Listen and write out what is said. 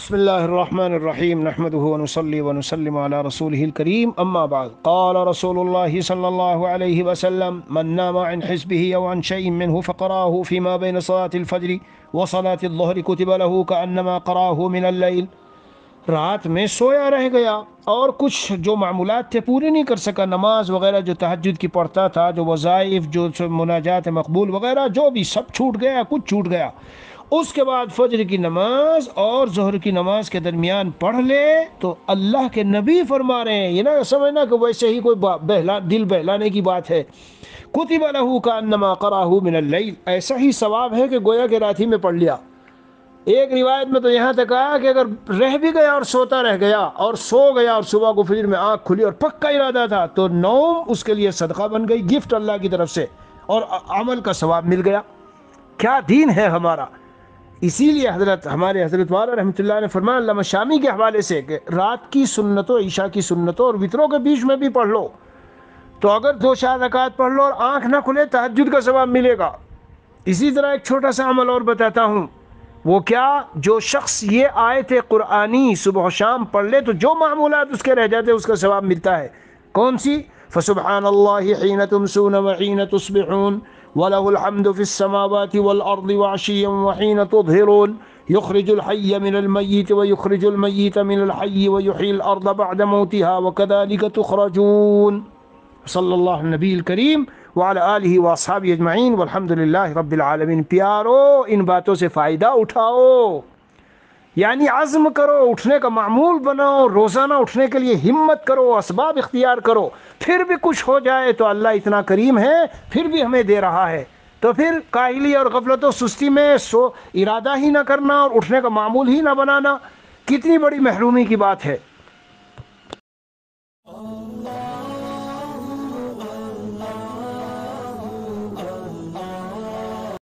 بسم الله الرحمن الرحيم نحمده ونصلي ونسلم على رسوله الكريم أما بعد قال رسول الله صلى الله عليه وسلم من نام عن حزبه أو عن شيء منه فقرأه فيما بين صلاة الفجر وصلاة الظهر كتب له كأنما قرأه من الليل. رات میں سویا رہ گیا اور کچھ جو معمولات تھے پوری نہیں کر سکا، نماز وغیرہ جو تہجد کی پڑھتا تھا، جو وظائف، جو مناجات مقبول وغیرہ جو بھی سب چھوٹ گیا، کچھ چھوٹ گیا. اس کے بعد فجر کی نماز اور ظہر کی نماز کے درمیان پڑھ لے تو اللہ کے نبی فرما رہے ہیں، یہ نہ سمجھنا کہ ویسے ہی کوئی دل بہلانے کی بات ہے. کتب لہ کانما قرأہ من اللیل، ایسا ہی ثواب ہے کہ گویا کہ رات ہی میں پڑھ لیا. ایک روایت میں تو یہاں تک آیا کہ اگر رہ بھی گیا اور سوتا رہ گیا اور سو گیا اور صبح کو فجر میں آنکھ کھلی اور پکا ارادہ تھا تو نوم اس کے لیے صدقہ بن گئی، گفٹ اللہ کی طرف سے، اور عمل کا ثواب مل گیا. کیا دین ہے ہمارا! اسی لیے ہمارے حضرت والا رحمۃ اللہ نے فرمایا علامہ شامی کے حوالے سے کہ رات کی سنتوں، عشاء کی سنتوں اور وطروں کے بیچ میں بھی پڑھ لو، تو اگر 2 رکعات پڑھ لو اور آنکھ نہ کھلے تہجد کا ثواب ملے گا. اسی طرح ایک چھوٹا سا عمل اور بتاتا ہوں، وہ کیا، جو شخص یہ آیت قرآنی صبح و شام پڑھ لے تو جو معمولات اس کے رہ جاتے اس کا ثواب ملتا ہے. کون سی؟ فسبحان اللہ حین تمسون وحین تصبحون وله الحمد في السماوات والأرض وعشيا وحين تظهرون يخرج الحي من الميت ويخرج الميت من الحي ويحيي الأرض بعد موتها وكذلك تخرجون. صلی اللہ نبی الکریم وعلی آلہ واصحابہ اجمعین والحمد للہ رب العالمین. پیارو، ان باتوں سے فائدہ اٹھاؤ، یعنی عزم کرو، اٹھنے کا معمول بناؤ، روزانہ اٹھنے کے لیے ہمت کرو، اسباب اختیار کرو. پھر بھی کچھ ہو جائے تو اللہ اتنا کریم ہے، پھر بھی ہمیں دے رہا ہے. تو پھر کاہلی اور غفلت و سستی میں ارادہ ہی نہ کرنا اور اٹھنے کا معمول ہی نہ بنانا کتنی بڑی محرومی کی بات ہے.